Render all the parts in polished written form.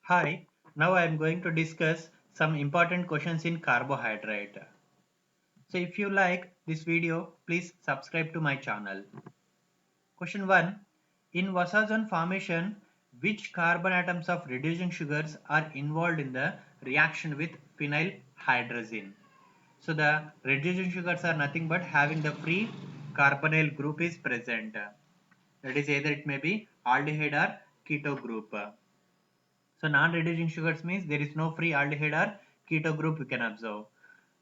Hi, now I am going to discuss some important questions in carbohydrate. So if you like this video, please subscribe to my channel. Question 1. In Wassermann formation, which carbon atoms of reducing sugars are involved in the reaction with phenylhydrazine? So the reducing sugars are nothing but having the free carbonyl group is present. That is either it may be aldehyde or keto group. So non-reducing sugars means there is no free aldehyde or keto group we can observe.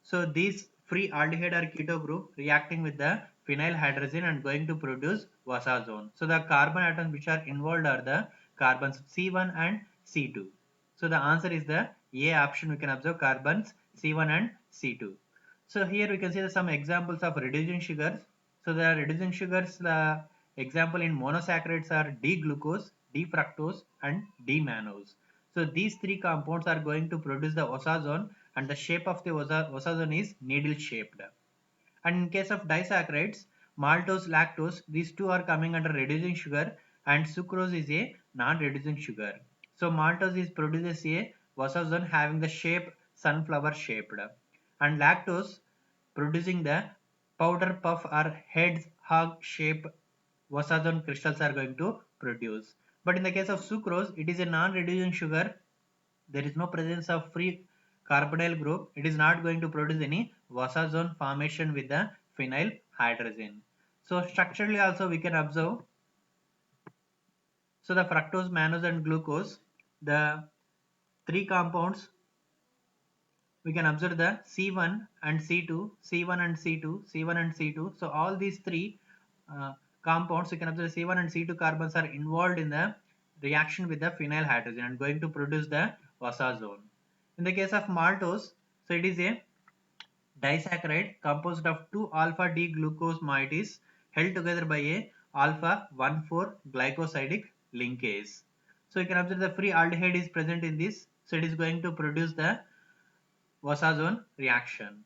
So these free aldehyde or keto group reacting with the phenylhydrazine and going to produce wasazone. So the carbon atoms which are involved are the carbons C1 and C2. So the answer is the A option. We can observe carbons C1 and C2. So here we can see some examples of reducing sugars. So the reducing sugars, the example in monosaccharides are D-glucose, D-fructose and D-mannose. So these three compounds are going to produce the wasazone, and the shape of the wasazone is needle shaped. And in case of disaccharides, maltose, lactose, these two are coming under reducing sugar, and sucrose is a non-reducing sugar. So maltose is produces a wasazone having the shape sunflower shaped, and lactose producing the powder puff or hedgehog shape wasazone crystals are going to produce. But in the case of sucrose, it is a non-reducing sugar. There is no presence of free carbonyl group. It is not going to produce any wasazone formation with the phenylhydrazine. So structurally also we can observe. So the fructose, mannose and glucose, the three compounds, we can observe the C1 and C2, C1 and C2, C1 and C2. So all these three compounds, you can observe C1 and C2 carbons are involved in the reaction with the phenylhydrazine and going to produce the wasazone. In the case of maltose, so it is a disaccharide composed of two alpha D glucose moieties held together by a alpha 1,4 glycosidic linkase. So you can observe the free aldehyde is present in this, so it is going to produce the wasazone reaction.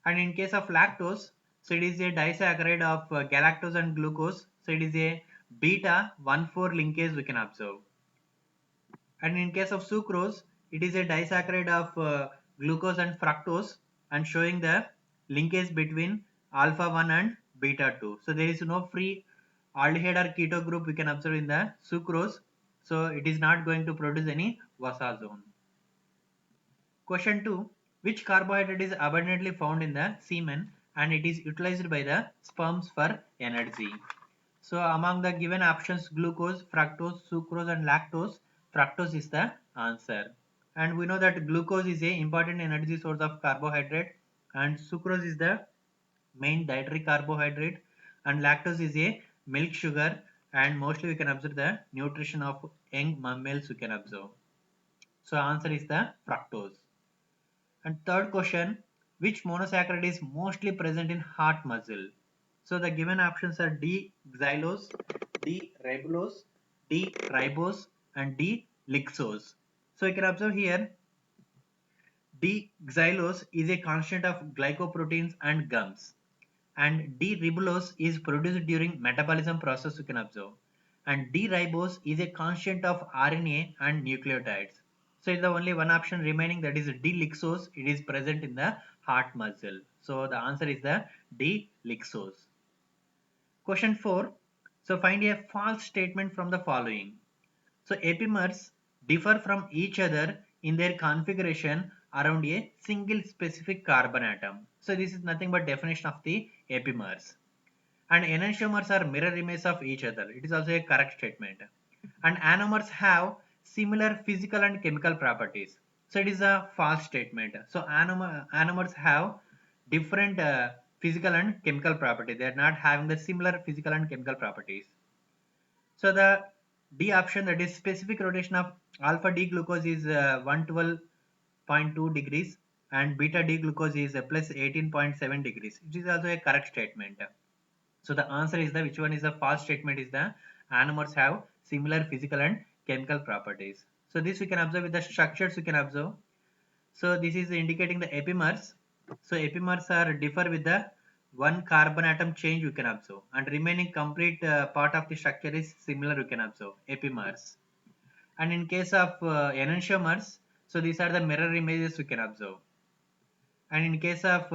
And in case of lactose, so it is a disaccharide of galactose and glucose, so it is a beta 1,4 linkase we can observe. And in case of sucrose, it is a disaccharide of glucose and fructose and showing the linkage between alpha 1 and beta 2. So there is no free aldehyde or keto group we can observe in the sucrose, so it is not going to produce any wasazone. Question 2. Which carbohydrate is abundantly found in the semen and it is utilized by the sperms for energy? So among the given options, glucose, fructose, sucrose and lactose, fructose is the answer. And we know that glucose is a important energy source of carbohydrate, and sucrose is the main dietary carbohydrate, and lactose is a milk sugar, and mostly we can observe the nutrition of young mammals we can observe. So answer is the fructose. And third question, which monosaccharide is mostly present in heart muscle? So the given options are D xylose, D ribulose, D ribose and D lixose. So you can observe here D xylose is a constant of glycoproteins and gums, and D ribulose is produced during metabolism process you can observe, and D ribose is a constant of RNA and nucleotides. So the only one option remaining, that is D lixose, it is present in the heart muscle. So the answer is the D lixose. Question 4. So find a false statement from the following. So epimers differ from each other in their configuration around a single specific carbon atom. So this is nothing but definition of the epimers. And enantiomers are mirror images of each other. It is also a correct statement. And anomers have similar physical and chemical properties. So it is a false statement. So anomers have different physical and chemical properties. They are not having the similar physical and chemical properties. So the D option, that is specific rotation of alpha D glucose is 112.2 degrees and beta D glucose is plus 18.7 degrees. It is also a correct statement. So the answer is the, which one is the false statement, is the anomers have similar physical and chemical properties. So this we can observe with the structures we can observe. So this is indicating the epimers. So epimers are differ with the one carbon atom change you can observe, and remaining complete part of the structure is similar you can observe epimers. And in case of enantiomers, so these are the mirror images we can observe. And in case of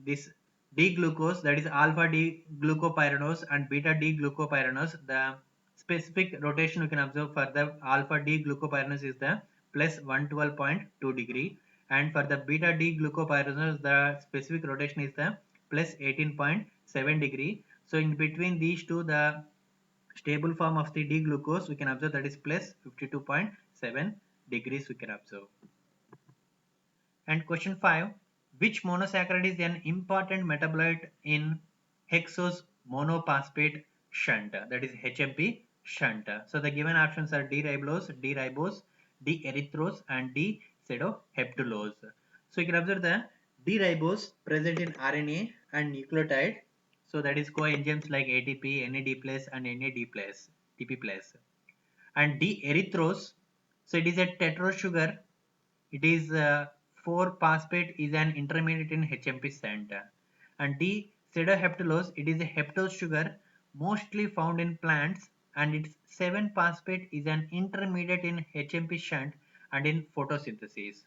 this D-glucose, that is alpha D-glucopyranose and beta D-glucopyranose, the specific rotation we can observe for the alpha D-glucopyranose is the plus 112.2 degree, and for the beta D-glucopyranose the specific rotation is the plus 18.7 degree. So in between these two, the stable form of the D-glucose we can observe that is plus 52.7 degrees we can observe. And question 5, which monosaccharide is an important metabolite in hexose monophosphate shunt, that is HMP shunt? So the given options are D-ribose, D-ribose, D-erythrose and D-pseudoheptulose. So you can observe the D-ribose present in RNA and nucleotide. So that is coenzymes like ATP, NAD+, and NAD+, TP+. And D-erythrose, so it is a tetrasugar. It is 4-phosphate is an intermediate in HMP center. And D-pseudoheptulose, it is a heptose sugar mostly found in plants, and its 7-phosphate is an intermediate in HMP shunt and in photosynthesis.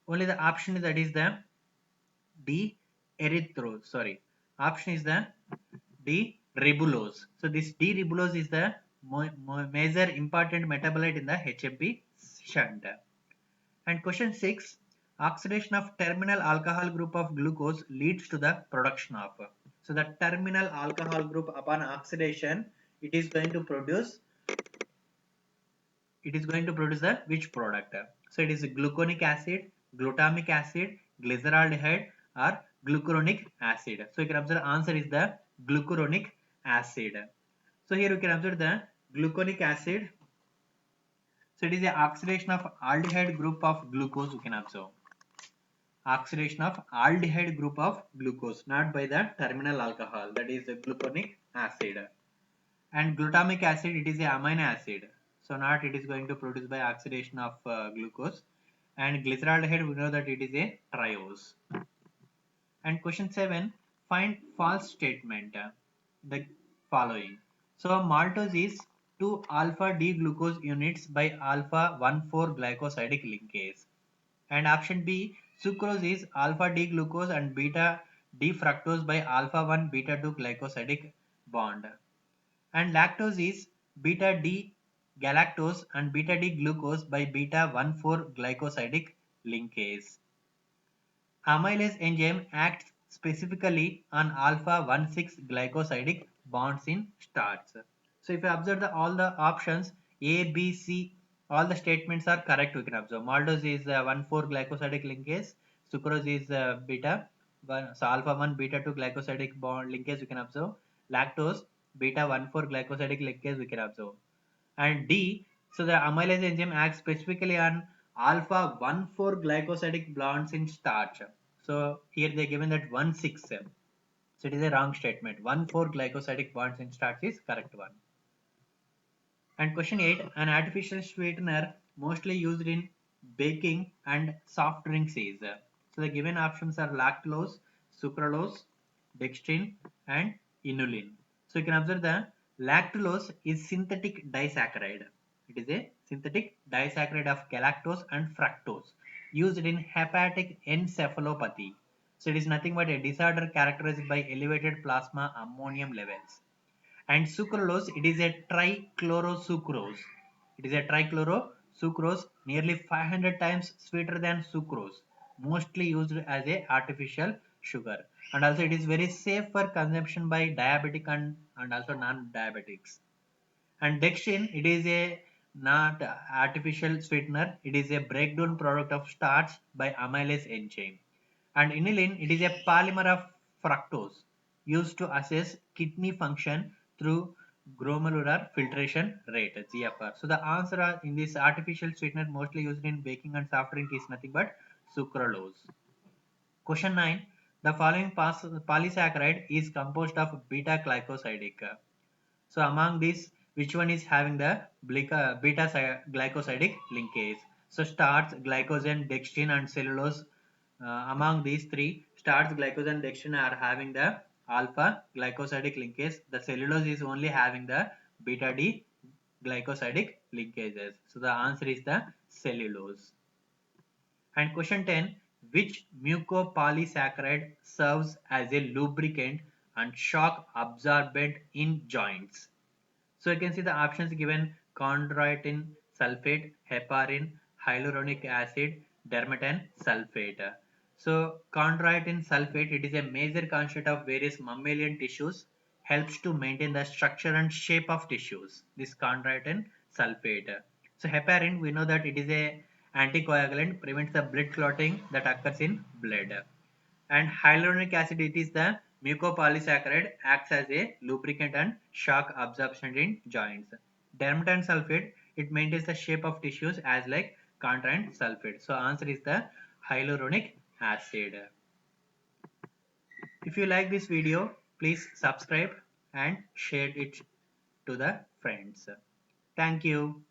Only the option that is the D-erythrose. Sorry, option is the D-ribulose. So this D-ribulose is the major important metabolite in the HMP shunt. And question 6, oxidation of terminal alcohol group of glucose leads to the production of. So the terminal alcohol group upon oxidation, it is going to produce the which product? So it is gluconic acid, glutamic acid, glyceraldehyde or glucuronic acid. So you can observe the answer is the glucuronic acid. So here you can observe the gluconic acid. So it is the oxidation of aldehyde group of glucose you can observe. Oxidation of aldehyde group of glucose, not by the terminal alcohol, that is the gluconic acid. And glutamic acid, it is a amino acid, so not it is going to produce by oxidation of glucose. And glyceraldehyde, we know that it is a triose. And question 7, find false statement the following. So maltose is 2 alpha D glucose units by alpha 1,4 glycosidic linkase. And option B, sucrose is alpha D glucose and beta D fructose by alpha 1 beta 2 glycosidic bond. And lactose is beta D galactose and beta D glucose by beta 1,4 glycosidic linkase. Amylase enzyme acts specifically on alpha 1,6 glycosidic bonds in starch. So if you observe all the options A, B, C, all the statements are correct. We can observe maltose is 1,4 glycosidic linkase, sucrose is beta, so alpha 1 beta 2 glycosidic bond linkase we can observe, lactose beta 1,4 glycosidic linkase we can observe. And D, so the amylase enzyme acts specifically on alpha 1,4 glycosidic bonds in starch. So here they given that 1,6. So it is a wrong statement. 1,4 glycosidic bonds in starch is correct one. And question 8, an artificial sweetener mostly used in baking and soft drinks is. So the given options are lactose, sucralose, dextrin and inulin. So you can observe the lactulose is synthetic disaccharide. It is a synthetic disaccharide of galactose and fructose used in hepatic encephalopathy. So it is nothing but a disorder characterized by elevated plasma ammonium levels. And sucralose, it is a trichlorosucrose. It is a trichlorosucrose, nearly 500 times sweeter than sucrose, mostly used as a artificial sugar. And also it is very safe for consumption by diabetic and also non-diabetics. And dextrin, it is a not artificial sweetener, it is a breakdown product of starch by amylase enzyme. And inulin, it is a polymer of fructose used to assess kidney function through glomerular filtration rate, GFR. So the answer in this artificial sweetener mostly used in baking and soft drink is nothing but sucralose. Question 9, the following polysaccharide is composed of beta glycosidic. So among these, which one is having the beta glycosidic linkase? So starch, glycogen, dextrin and cellulose. Among these three, starch, glycogen, dextrin are having the alpha glycosidic linkase. The cellulose is only having the beta D glycosidic linkages. So the answer is the cellulose. And question 10, which mucopolysaccharide serves as a lubricant and shock absorbent in joints? So you can see the options given: chondroitin sulfate, heparin, hyaluronic acid, dermatan sulfate. So chondroitin sulfate, it is a major constituent of various mammalian tissues, helps to maintain the structure and shape of tissues. This chondroitin sulfate. So heparin, we know that it is a anticoagulant, prevents the blood clotting that occurs in blood. And hyaluronic acid, it is the mucopolysaccharide, acts as a lubricant and shock absorption in joints. Dermatan sulfate, it maintains the shape of tissues as like chondroitin sulfate. So answer is the hyaluronic acid. If you like this video, please subscribe and share it to the friends. Thank you.